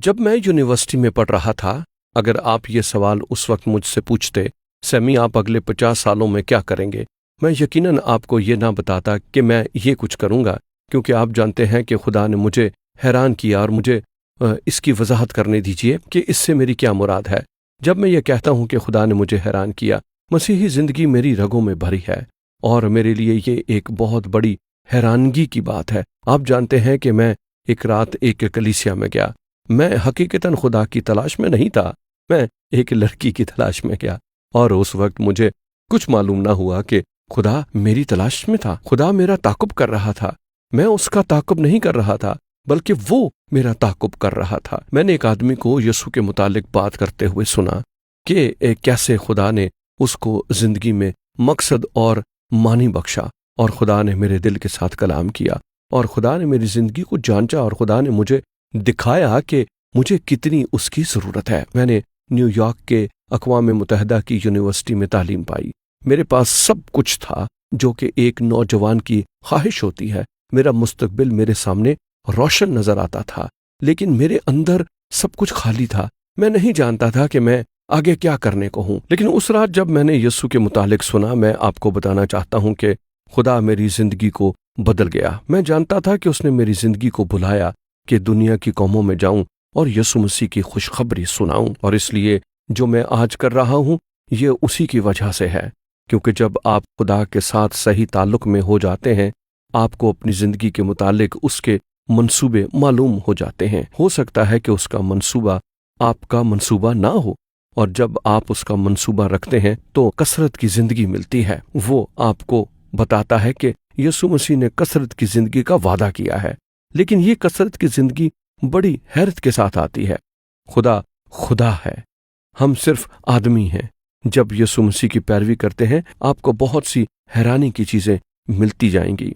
جب میں یونیورسٹی میں پڑھ رہا تھا، اگر آپ یہ سوال اس وقت مجھ سے پوچھتے، سیمی آپ اگلے 50 سالوں میں کیا کریں گے، میں یقیناً آپ کو یہ نہ بتاتا کہ میں یہ کچھ کروں گا، کیونکہ آپ جانتے ہیں کہ خدا نے مجھے حیران کیا اور مجھے اس کی وضاحت کرنے دیجیے کہ اس سے میری کیا مراد ہے۔ جب میں یہ کہتا ہوں کہ خدا نے مجھے حیران کیا، مسیحی زندگی میری رگوں میں بھری ہے اور میرے لیے یہ ایک بہت بڑی حیرانگی کی بات ہے۔ آپ جانتے ہیں کہ میں ایک رات ایک کلیسیا میں گیا۔ میں حقیقتاً خدا کی تلاش میں نہیں تھا، میں ایک لڑکی کی تلاش میں گیا، اور اس وقت مجھے کچھ معلوم نہ ہوا کہ خدا میری تلاش میں تھا۔ خدا میرا تعاقب کر رہا تھا، میں اس کا تعاقب نہیں کر رہا تھا، بلکہ وہ میرا تعاقب کر رہا تھا۔ میں نے ایک آدمی کو یسوع کے متعلق بات کرتے ہوئے سنا کہ کیسے خدا نے اس کو زندگی میں مقصد اور معنی بخشا، اور خدا نے میرے دل کے ساتھ کلام کیا، اور خدا نے میری زندگی کو جانچا، اور خدا نے مجھے دکھایا کہ مجھے کتنی اس کی ضرورت ہے۔ میں نے نیو یارک کے اقوام متحدہ کی یونیورسٹی میں تعلیم پائی۔ میرے پاس سب کچھ تھا جو کہ ایک نوجوان کی خواہش ہوتی ہے۔ میرا مستقبل میرے سامنے روشن نظر آتا تھا، لیکن میرے اندر سب کچھ خالی تھا۔ میں نہیں جانتا تھا کہ میں آگے کیا کرنے کو ہوں۔ لیکن اس رات جب میں نے یسوع کے متعلق سنا، میں آپ کو بتانا چاہتا ہوں کہ خدا میری زندگی کو بدل گیا۔ میں جانتا تھا کہ اس نے میری زندگی کو بلایا کہ دنیا کی قوموں میں جاؤں اور یسوع مسیح کی خوشخبری سناؤں، اور اس لیے جو میں آج کر رہا ہوں یہ اسی کی وجہ سے ہے، کیونکہ جب آپ خدا کے ساتھ صحیح تعلق میں ہو جاتے ہیں، آپ کو اپنی زندگی کے متعلق اس کے منصوبے معلوم ہو جاتے ہیں۔ ہو سکتا ہے کہ اس کا منصوبہ آپ کا منصوبہ نہ ہو، اور جب آپ اس کا منصوبہ رکھتے ہیں تو کثرت کی زندگی ملتی ہے۔ وہ آپ کو بتاتا ہے کہ یسوع مسیح نے کثرت کی زندگی کا وعدہ کیا ہے، لیکن یہ کثرت کی زندگی بڑی حیرت کے ساتھ آتی ہے۔ خدا ہے، ہم صرف آدمی ہیں۔ جب یسوع مسیح کی پیروی کرتے ہیں، آپ کو بہت سی حیرانی کی چیزیں ملتی جائیں گی۔